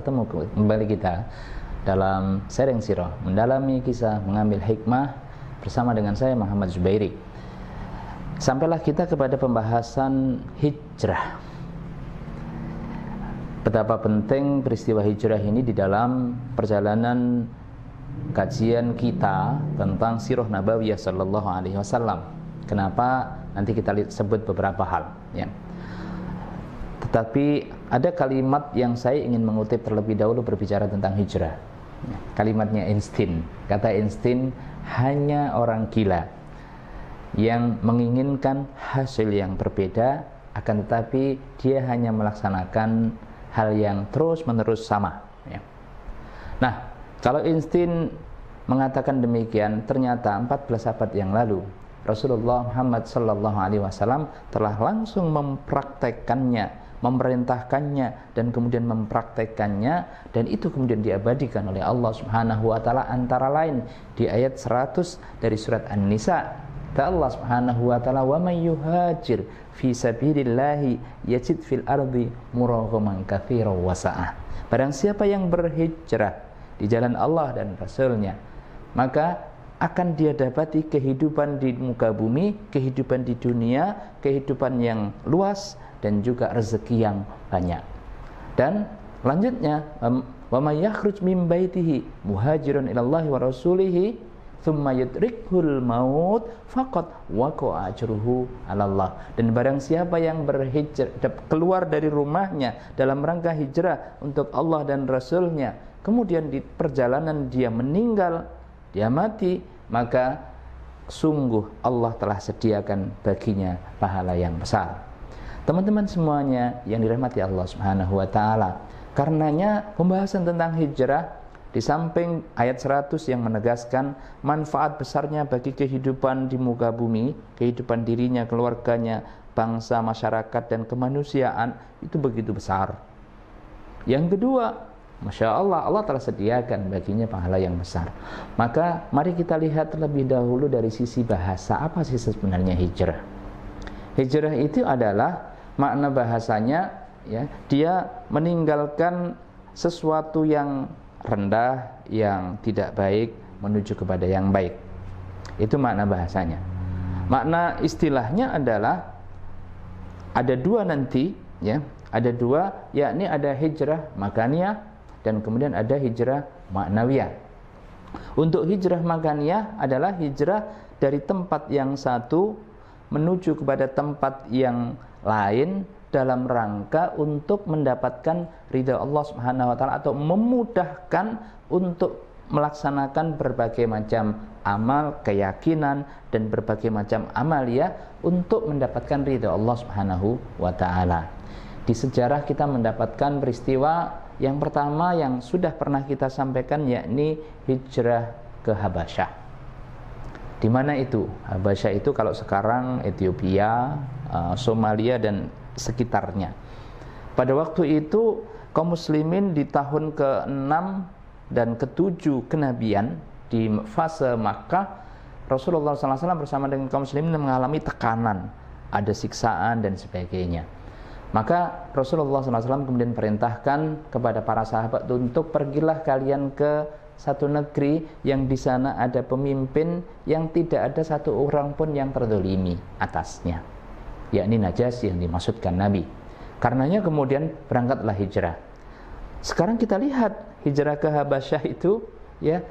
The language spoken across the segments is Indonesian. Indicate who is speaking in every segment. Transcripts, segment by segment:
Speaker 1: bertemu kembali kita dalam sharing sirah, mendalami kisah, mengambil hikmah bersama dengan saya Muhammad Zubairi. Sampailah kita kepada pembahasan hijrah. Betapa penting peristiwa hijrah ini di dalam perjalanan kajian kita tentang sirah nabawiyah sallallahu alaihi wasallam. Kenapa? Nanti kita sebut beberapa hal, ya. Tetapi ada kalimat yang saya ingin mengutip terlebih dahulu berbicara tentang hijrah. Kalimatnya Einstein. Kata Einstein, hanya orang gila yang menginginkan hasil yang berbeda, akan tetapi dia hanya melaksanakan hal yang terus-menerus sama, ya. Nah, kalau Einstein mengatakan demikian, ternyata 14 abad yang lalu Rasulullah Muhammad sallallahu alaihi wasallam telah langsung mempraktekkannya, memerintahkannya, dan kemudian mempraktekkannya, dan itu kemudian diabadikan oleh Allah Subhanahu wa taala antara lain di ayat 100 dari surat An-Nisa. Kata Allah Subhanahu wa taala, "Wa may yuhajir fi sabilillahi yajid fil ardi muraghaman katsiran wa sa'ah." Barang siapa yang berhijrah di jalan Allah dan Rasulnya, maka akan dia dapati kehidupan di muka bumi, kehidupan di dunia, kehidupan yang luas, dan juga rezeki yang banyak. Dan lanjutnya, wa may yakhruj min baitihi muhajiran ila Allah wa rasulihi tsumma yudrikhul maut faqad waqa'a ajruhu 'ala Allah. Dan barang siapa yang berhijrah, keluar dari rumahnya dalam rangka hijrah untuk Allah dan Rasulnya, kemudian di perjalanan dia meninggal, dia mati, maka sungguh Allah telah sediakan baginya pahala yang besar. Teman-teman semuanya yang dirahmati Allah Subhanahu wa taala, karenanya pembahasan tentang hijrah di samping ayat 100 yang menegaskan manfaat besarnya bagi kehidupan di muka bumi, kehidupan dirinya, keluarganya, bangsa, masyarakat, dan kemanusiaan, itu begitu besar. Yang kedua, Masya Allah, Allah telah sediakan baginya pahala yang besar. Maka mari kita lihat terlebih dahulu dari sisi bahasa. Apa sih sebenarnya hijrah? Hijrah itu adalah makna bahasanya, ya, dia meninggalkan sesuatu yang rendah, yang tidak baik, menuju kepada yang baik. Itu makna bahasanya. Makna istilahnya adalah ada dua nanti, ya, ada dua, yakni ada hijrah makaniyah dan kemudian ada hijrah ma'nawiyah. Untuk hijrah makaniyah adalah hijrah dari tempat yang satu menuju kepada tempat yang lain dalam rangka untuk mendapatkan ridha Allah Subhanahu wa taala, atau memudahkan untuk melaksanakan berbagai macam amal, keyakinan, dan berbagai macam amalia untuk mendapatkan ridha Allah Subhanahu wa taala. Di sejarah kita mendapatkan peristiwa yang pertama yang sudah pernah kita sampaikan, yakni hijrah ke Habasyah. Di mana itu? Habasyah itu kalau sekarang Ethiopia, Somalia, dan sekitarnya. Pada waktu itu kaum muslimin di tahun ke-6 dan ke-7 kenabian, di fase Makkah, Rasulullah SAW bersama dengan kaum muslimin mengalami tekanan, ada siksaan dan sebagainya. Maka Rasulullah SAW kemudian perintahkan kepada para sahabat untuk pergilah kalian ke satu negeri yang di sana ada pemimpin yang tidak ada satu orang pun yang terzalimi atasnya, yakni Najasyi yang dimaksudkan Nabi. Karenanya kemudian berangkatlah hijrah. Sekarang kita lihat hijrah ke Habasyah itu, ya,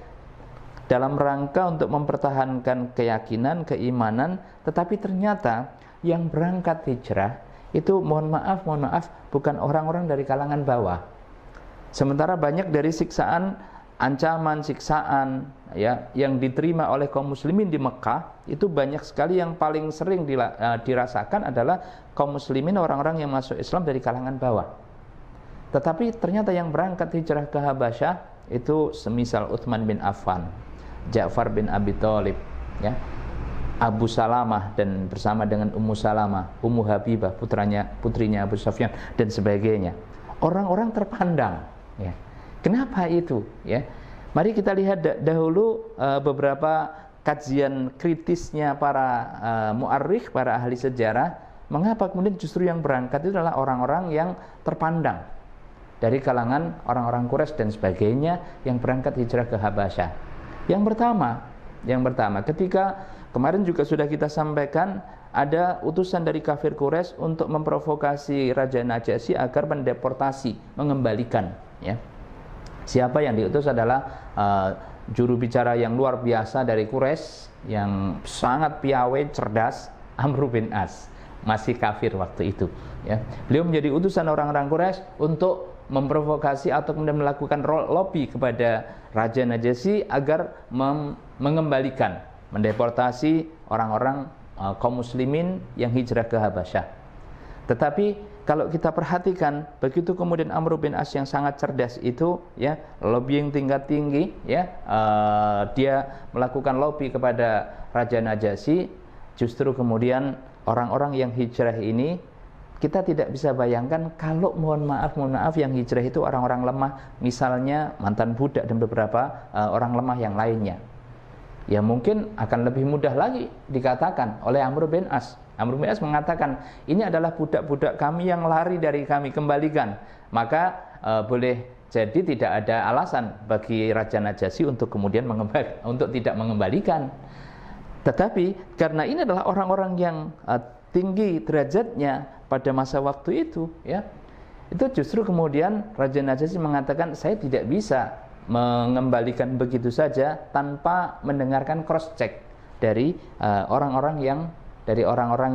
Speaker 1: dalam rangka untuk mempertahankan keyakinan, keimanan, tetapi ternyata yang berangkat hijrah itu mohon maaf bukan orang-orang dari kalangan bawah. Sementara banyak dari siksaan, ancaman, siksaan, ya, yang diterima oleh kaum muslimin di Mekah, itu banyak sekali yang paling sering dirasakan adalah kaum muslimin, orang-orang yang masuk Islam dari kalangan bawah. Tetapi ternyata yang berangkat hijrah ke Habasyah itu semisal Utsman bin Affan, Ja'far bin Abi Thalib, ya, Abu Salamah, dan bersama dengan Ummu Salamah, Ummu Habibah, putrinya Abu Sufyan, dan sebagainya. Orang-orang terpandang, ya. Kenapa itu? Ya, mari kita lihat dahulu beberapa kajian kritisnya para mu'arrikh, para ahli sejarah. Mengapa kemudian justru yang berangkat itu adalah orang-orang yang terpandang. dari kalangan orang-orang Quraisy dan sebagainya yang berangkat hijrah ke Habasyah. Yang pertama, ketika kemarin juga sudah kita sampaikan, ada utusan dari kafir Quraisy untuk memprovokasi Raja Najasyi agar mendeportasi, mengembalikan, ya. Siapa yang diutus adalah juru bicara yang luar biasa dari Quraisy yang sangat piawai, cerdas, Amr bin As, masih kafir waktu itu, ya. Beliau menjadi utusan orang-orang Quraisy untuk memprovokasi atau kemudian melakukan lobby kepada Raja Najasyi agar mengembalikan, mendeportasi orang-orang kaum muslimin yang hijrah ke Habasyah. Tetapi kalau kita perhatikan, begitu kemudian Amr bin As yang sangat cerdas itu, ya, lobbying tingkat tinggi, ya, dia melakukan lobby kepada Raja Najasyi. Justru kemudian orang-orang yang hijrah ini, kita tidak bisa bayangkan kalau mohon maaf yang hijrah itu orang-orang lemah, misalnya mantan budak dan beberapa orang lemah yang lainnya. Ya mungkin akan lebih mudah lagi dikatakan oleh Amr bin As. Amr bin As mengatakan, ini adalah budak-budak kami yang lari dari kami, kembalikan. Maka boleh jadi tidak ada alasan bagi Raja Najasyi untuk kemudian untuk tidak mengembalikan. Tetapi karena ini adalah orang-orang yang tinggi derajatnya pada masa waktu itu, ya, itu justru kemudian Raja Najasyi mengatakan, saya tidak bisa mengembalikan begitu saja tanpa mendengarkan cross check dari orang-orang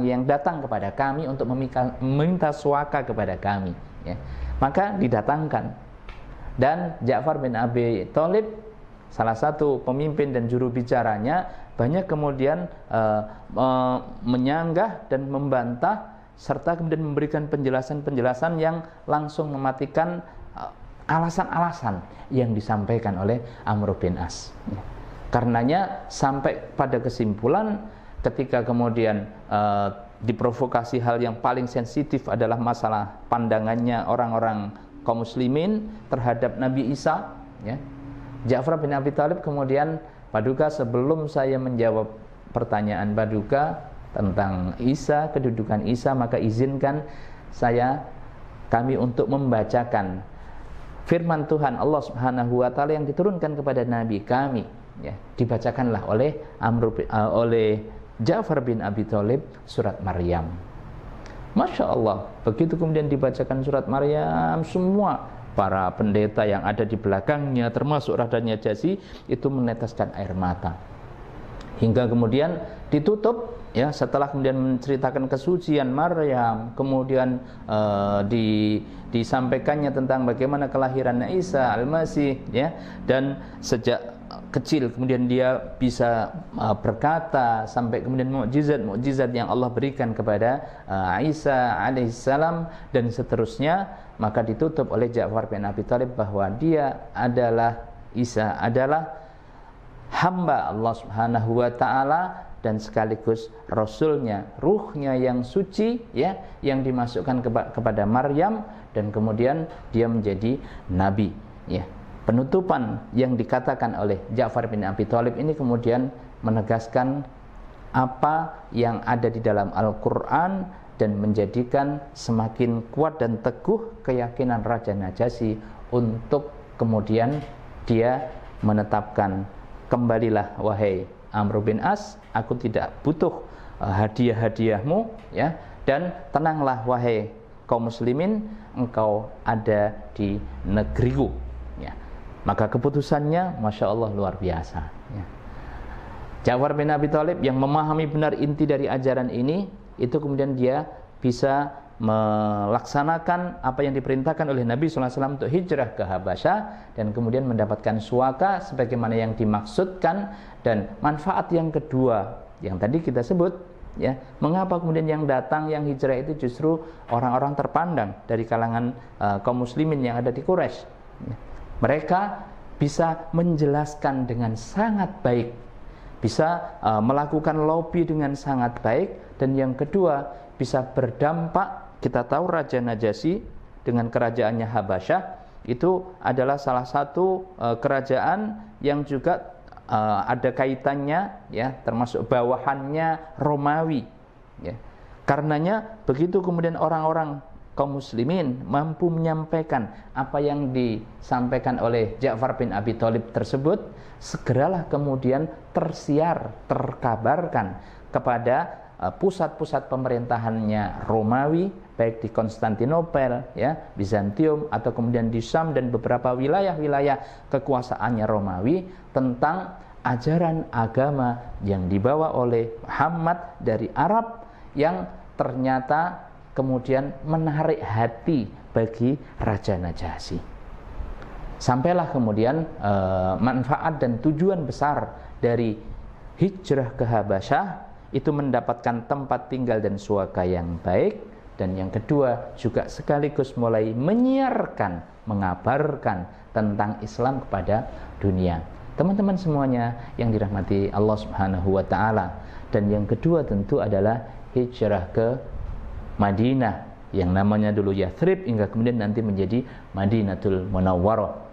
Speaker 1: yang datang kepada kami untuk meminta suaka kepada kami, ya. Maka didatangkan, dan Ja'far bin Abi Thalib, salah satu pemimpin dan juru bicaranya, banyak kemudian menyanggah dan membantah serta kemudian memberikan penjelasan-penjelasan yang langsung mematikan alasan-alasan yang disampaikan oleh Amr bin As. Karenanya sampai pada kesimpulan, ketika kemudian diprovokasi hal yang paling sensitif adalah masalah pandangannya orang-orang kaum muslimin terhadap Nabi Isa, ya, Ja'far bin Abi Thalib kemudian, Paduka, sebelum saya menjawab pertanyaan Paduka tentang Isa, kedudukan Isa, maka izinkan kami untuk membacakan firman Tuhan Allah Subhanahu wa taala yang diturunkan kepada nabi kami, ya. Dibacakanlah oleh Ja'far bin Abi Thalib surat Maryam. Masya Allah, begitu kemudian dibacakan surat Maryam, semua para pendeta yang ada di belakangnya termasuk Raja Najasyi itu meneteskan air mata. Hingga kemudian ditutup, ya, setelah kemudian menceritakan kesucian Maryam, kemudian disampaikannya tentang bagaimana kelahiran Isa Al-Masih, ya, dan sejak kecil kemudian dia bisa berkata, sampai kemudian mukjizat yang Allah berikan kepada Isa alaihissalam dan seterusnya. Maka ditutup oleh Ja'far bin Abi Thalib bahwa Isa adalah hamba Allah Subhanahu wa taala dan sekaligus rasulnya, ruhnya yang suci, ya, yang dimasukkan kepada Maryam, dan kemudian dia menjadi nabi, ya. Penutupan yang dikatakan oleh Ja'far bin Abi Thalib ini kemudian menegaskan apa yang ada di dalam Al-Qur'an dan menjadikan semakin kuat dan teguh keyakinan Raja Najasyi untuk kemudian dia menetapkan, kembalilah wahai Amr bin As, aku tidak butuh hadiah-hadiahmu, ya, dan tenanglah wahai kaum muslimin, engkau ada di negeriku, ya. Maka keputusannya Masya Allah luar biasa, ya. Ja'far bin Abi Thalib yang memahami benar inti dari ajaran ini, itu kemudian dia bisa melaksanakan apa yang diperintahkan oleh Nabi SAW untuk hijrah ke Habasyah dan kemudian mendapatkan suaka sebagaimana yang dimaksudkan. Dan manfaat yang kedua yang tadi kita sebut, ya, mengapa kemudian yang datang, yang hijrah itu justru orang-orang terpandang dari kalangan kaum muslimin yang ada di Quraisy. Mereka bisa menjelaskan dengan sangat baik, bisa melakukan lobby dengan sangat baik, dan yang kedua bisa berdampak. Kita tahu Raja Najasyi dengan kerajaannya Habasyah itu adalah salah satu kerajaan yang juga ada kaitannya, ya, termasuk bawahannya Romawi, ya. Karenanya begitu kemudian orang-orang kaum muslimin mampu menyampaikan apa yang disampaikan oleh Ja'far bin Abi Thalib tersebut, segeralah kemudian tersiar, terkabarkan kepada pusat-pusat pemerintahannya Romawi, baik di Konstantinopel, ya, Bizantium, atau kemudian di Syam dan beberapa wilayah-wilayah kekuasaannya Romawi, tentang ajaran agama yang dibawa oleh Muhammad dari Arab yang ternyata kemudian menarik hati bagi Raja Najasyi. Sampailah kemudian manfaat dan tujuan besar dari hijrah ke Habasyah itu mendapatkan tempat tinggal dan suaka yang baik, dan yang kedua juga sekaligus mulai menyiarkan, mengabarkan tentang Islam kepada dunia. Teman-teman semuanya yang dirahmati Allah Subhanahu wa taala. Dan yang kedua tentu adalah hijrah ke Madinah, yang namanya dulu Yathrib hingga kemudian nanti menjadi Madinatul Munawwarah.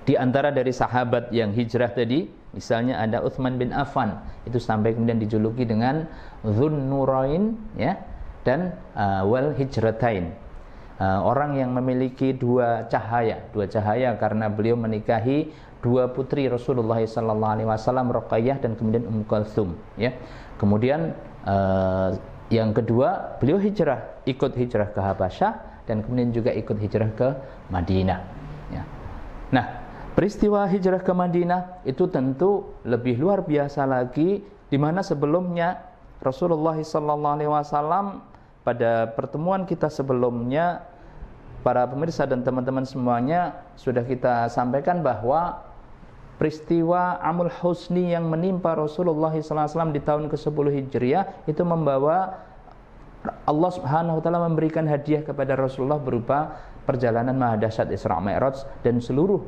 Speaker 1: Di antara dari sahabat yang hijrah tadi, misalnya ada Utsman bin Affan, itu sampai kemudian dijuluki dengan Dzunnurain, ya, dan wal hijratain, orang yang memiliki dua cahaya karena beliau menikahi dua putri Rasulullah SAW, Ruqayyah dan kemudian Kulthum, ya. Kemudian yang kedua, beliau ikut hijrah ke Habasyah dan kemudian juga ikut hijrah ke Madinah, ya. Nah, peristiwa hijrah ke Madinah itu tentu lebih luar biasa lagi, di mana sebelumnya Rasulullah SAW pada pertemuan kita sebelumnya, para pemirsa dan teman-teman semuanya, sudah kita sampaikan bahwa peristiwa Amul Husni yang menimpa Rasulullah SAW di tahun ke-10 Hijriah itu membawa Allah Subhanahu wa taala memberikan hadiah kepada Rasulullah berupa perjalanan maha dahsyat Isra Mi'raj dan seluruh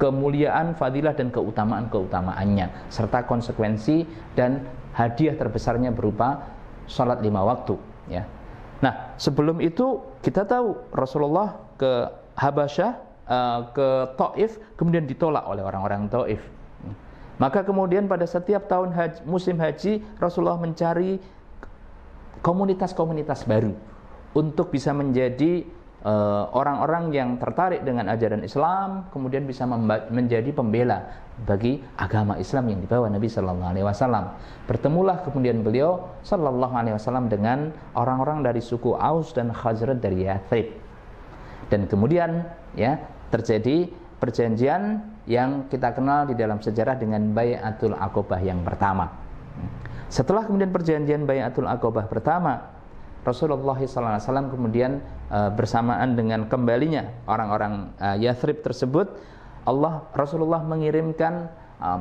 Speaker 1: kemuliaan, fadilah dan keutamaan-keutamaannya, serta konsekuensi dan hadiah terbesarnya berupa salat 5 waktu, ya. Nah, sebelum itu kita tahu Rasulullah ke Habasyah, ke Taif, kemudian ditolak oleh orang-orang Taif. Maka kemudian pada setiap tahun musim haji, Rasulullah mencari komunitas-komunitas baru untuk bisa menjadi orang-orang yang tertarik dengan ajaran Islam, kemudian bisa menjadi pembela bagi agama Islam yang dibawa Nabi Sallallahu Alaihi Wasallam. Bertemulah kemudian beliau Sallallahu Alaihi Wasallam dengan orang-orang dari suku Aus dan Khazraj dari Yathrib, dan kemudian, ya, terjadi perjanjian yang kita kenal di dalam sejarah dengan Bai'atul Aqobah yang pertama. Setelah kemudian perjanjian Bai'atul Aqobah pertama, Rasulullah SAW kemudian bersamaan dengan kembalinya orang-orang Yathrib tersebut, Rasulullah mengirimkan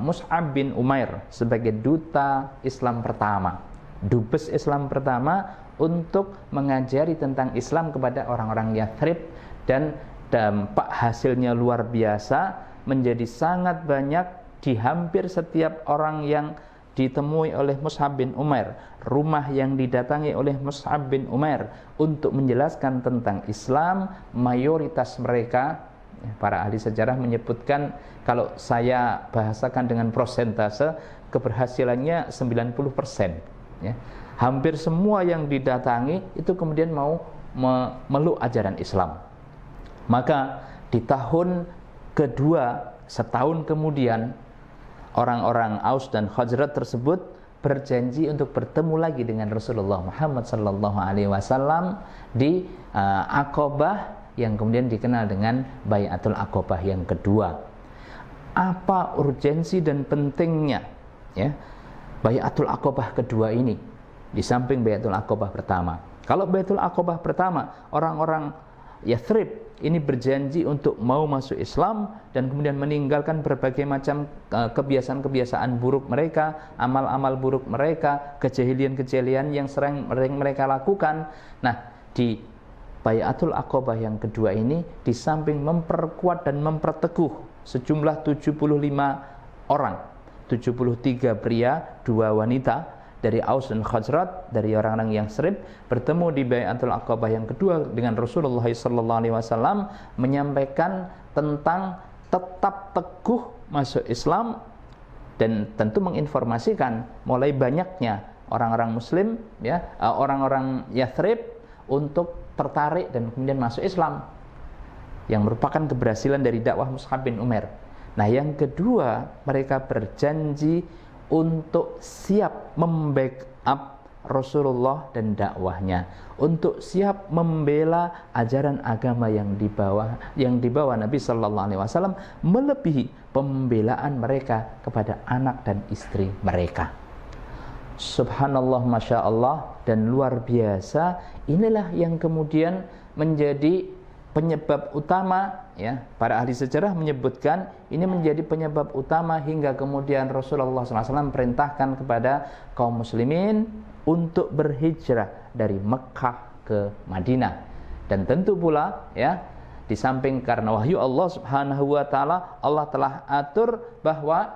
Speaker 1: Mus'ab bin Umair sebagai duta Islam pertama, dubes Islam pertama, untuk mengajari tentang Islam kepada orang-orang Yathrib, dan dampak hasilnya luar biasa, menjadi sangat banyak di hampir setiap orang yang ditemui oleh Mus'ab bin Umair, rumah yang didatangi oleh Mus'ab bin Umair untuk menjelaskan tentang Islam, mayoritas mereka, para ahli sejarah menyebutkan, kalau saya bahasakan dengan prosentase, keberhasilannya 90%, ya. Hampir semua yang didatangi itu kemudian mau memeluk ajaran Islam. Maka di tahun kedua, setahun kemudian, orang-orang Aus dan Khazraj tersebut berjanji untuk bertemu lagi dengan Rasulullah Muhammad Sallallahu Alaihi Wasallam di Aqobah yang kemudian dikenal dengan Bai'atul Aqobah yang kedua. Apa urgensi dan pentingnya, ya, Bai'atul Aqobah kedua ini di samping Bai'atul Aqobah pertama? Kalau Bai'atul Aqobah pertama, orang-orang Yathrib ini berjanji untuk mau masuk Islam dan kemudian meninggalkan berbagai macam kebiasaan-kebiasaan buruk mereka, amal-amal buruk mereka, kejahilian-kejahilian yang sering mereka lakukan. Nah, di Bai'atul Aqobah yang kedua ini, di samping memperkuat dan memperteguh sejumlah 75 orang, 73 pria, 2 wanita dari Aus dan Khazraj, dari orang-orang yang Yathrib, bertemu di Bai'atul Aqobah yang kedua dengan Rasulullah SAW, menyampaikan tentang tetap teguh masuk Islam, dan tentu menginformasikan mulai banyaknya orang-orang Muslim, ya, orang-orang Yathrib untuk tertarik dan kemudian masuk Islam, yang merupakan keberhasilan dari dakwah Mus'ab bin Umair. Nah, yang kedua, mereka berjanji untuk siap membackup Rasulullah dan dakwahnya, untuk siap membela ajaran agama yang dibawa Nabi Sallallahu Alaihi Wasallam, melebihi pembelaan mereka kepada anak dan istri mereka. Subhanallah, Masya Allah, dan luar biasa. Inilah yang kemudian menjadi penyebab utama, ya, para ahli sejarah menyebutkan ini menjadi penyebab utama hingga kemudian Rasulullah SAW perintahkan kepada kaum muslimin untuk berhijrah dari Mekah ke Madinah. Dan tentu pula, ya, di samping karena wahyu Allah Subhanahu wa taala, Allah telah atur bahwa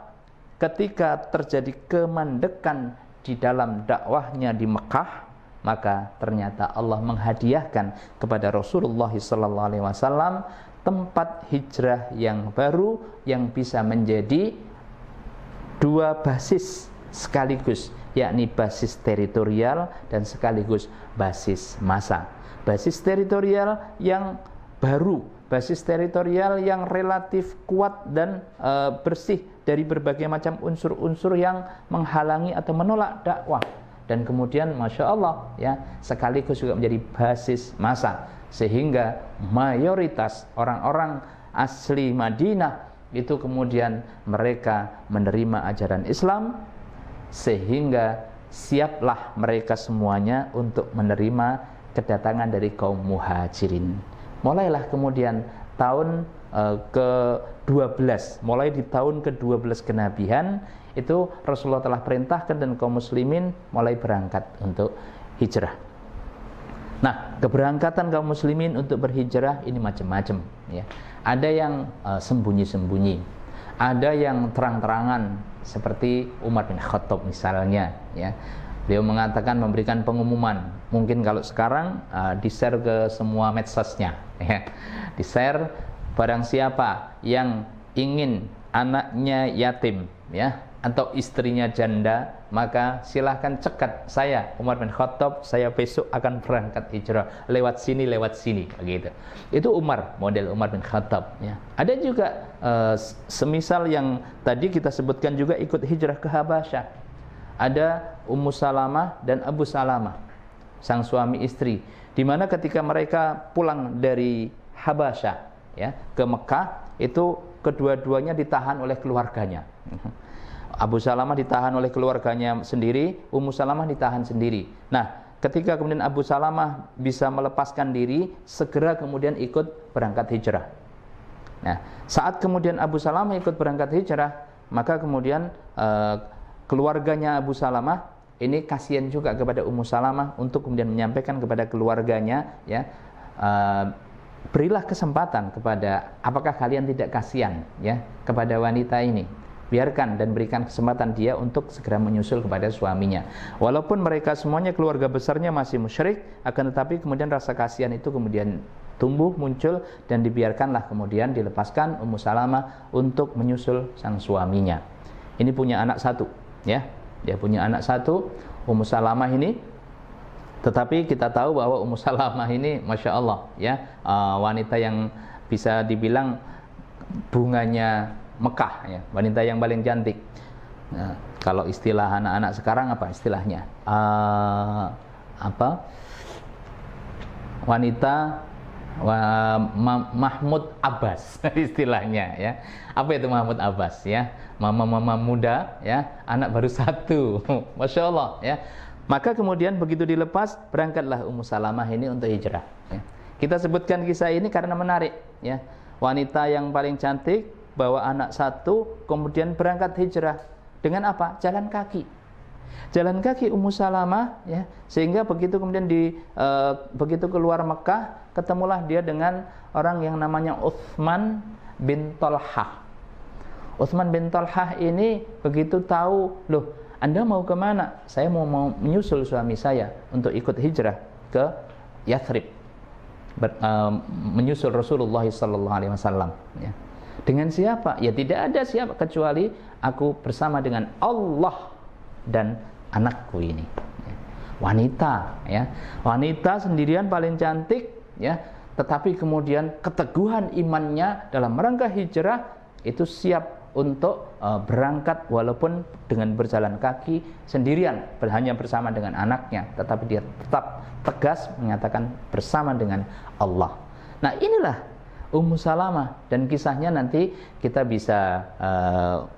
Speaker 1: ketika terjadi kemandekan di dalam dakwahnya di Mekah, maka ternyata Allah menghadiahkan kepada Rasulullah SAW tempat hijrah yang baru yang bisa menjadi dua basis sekaligus, yakni basis teritorial dan sekaligus basis massa. Basis teritorial yang baru, basis teritorial yang relatif kuat dan bersih dari berbagai macam unsur-unsur yang menghalangi atau menolak dakwah. Dan kemudian Masya Allah, ya, sekaligus juga menjadi basis massa, sehingga mayoritas orang-orang asli Madinah itu kemudian mereka menerima ajaran Islam, sehingga siaplah mereka semuanya untuk menerima kedatangan dari kaum muhajirin. Mulailah kemudian tahun ke-12, mulai di tahun ke-12 kenabian itu Rasulullah telah perintahkan dan kaum muslimin mulai berangkat untuk hijrah. Nah, keberangkatan kaum muslimin untuk berhijrah ini macam-macam, ya. Ada yang sembunyi-sembunyi, ada yang terang-terangan seperti Umar bin Khattab misalnya, ya. Beliau mengatakan, memberikan pengumuman, mungkin kalau sekarang di-share ke semua medsosnya, ya. Di-share, barang siapa yang ingin anaknya yatim, ya, atau istrinya janda, maka silahkan cekat saya, Umar bin Khattab, saya besok akan berangkat hijrah, lewat sini, begitu. Itu Umar, model Umar bin Khattab, ya. Ada juga semisal yang tadi kita sebutkan juga ikut hijrah ke Habasyah. Ada Ummu Salamah dan Abu Salamah, sang suami istri, di mana ketika mereka pulang dari Habasyah, ya, ke Mekah, itu kedua-duanya ditahan oleh keluarganya. Abu Salamah ditahan oleh keluarganya sendiri, Ummu Salamah ditahan sendiri. Nah, ketika kemudian Abu Salamah bisa melepaskan diri, segera kemudian ikut berangkat hijrah. Nah, saat kemudian Abu Salamah ikut berangkat hijrah, maka kemudian keluarganya Abu Salamah ini kasihan juga kepada Ummu Salamah untuk kemudian menyampaikan kepada keluarganya, ya, berilah kesempatan kepada, apakah kalian tidak kasihan, ya, kepada wanita ini? Biarkan dan berikan kesempatan dia untuk segera menyusul kepada suaminya. Walaupun mereka semuanya keluarga besarnya masih musyrik, akan tetapi kemudian rasa kasihan itu kemudian tumbuh, muncul, dan dibiarkanlah kemudian dilepaskan Ummu Salamah untuk menyusul sang suaminya. Ini punya anak satu, ya, dia punya anak satu, Ummu Salamah ini. Tetapi kita tahu bahwa Ummu Salamah ini, Masya Allah, ya, wanita yang bisa dibilang bunganya Mekah, ya, wanita yang paling cantik. Nah, kalau istilah anak-anak sekarang apa istilahnya? Wanita Mahmud Abbas istilahnya, ya. Apa itu Mahmud Abbas, ya? Mama-mama muda, ya, anak baru satu. Masya Allah, ya. Maka kemudian begitu dilepas, berangkatlah Ummu Salamah ini untuk hijrah, ya. Kita sebutkan kisah ini karena menarik, ya. Wanita yang paling cantik bawa anak satu, kemudian berangkat hijrah dengan apa? Jalan kaki. Jalan kaki Ummu Salamah, ya, sehingga begitu kemudian begitu keluar Mekah, ketemulah dia dengan orang yang namanya Utsman bin Thalhah. Utsman bin Thalhah ini begitu tahu, loh, Anda mau kemana? Saya mau menyusul suami saya untuk ikut hijrah ke Yathrib, menyusul Rasulullah SAW, ya. Dengan siapa? Ya tidak ada siapa kecuali aku bersama dengan Allah dan anakku ini. wanita, ya. Wanita sendirian paling cantik, ya. Tetapi kemudian keteguhan imannya dalam rangka hijrah itu siap untuk berangkat walaupun dengan berjalan kaki sendirian, hanya bersama dengan anaknya, tetapi dia tetap tegas mengatakan bersama dengan Allah. Nah, inilah Ummu Salamah, dan kisahnya nanti kita bisa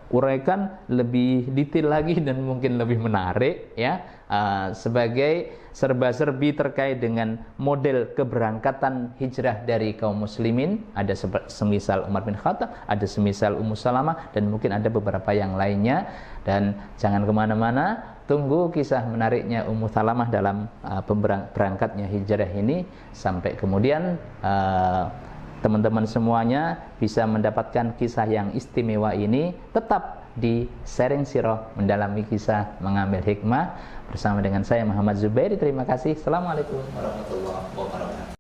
Speaker 1: uraikan lebih detail lagi dan mungkin lebih menarik, ya, sebagai serba-serbi terkait dengan model keberangkatan hijrah dari kaum muslimin. Ada semisal Umar bin Khattab, ada semisal Ummu Salamah, dan mungkin ada beberapa yang lainnya. Dan jangan kemana-mana, tunggu kisah menariknya Ummu Salamah dalam berangkatnya hijrah ini, sampai kemudian teman-teman semuanya bisa mendapatkan kisah yang istimewa ini. Tetap di Sharing Sirah, mendalami kisah, mengambil hikmah, bersama dengan saya Muhammad Zubairi. Terima kasih. Assalamualaikum warahmatullahi wabarakatuh.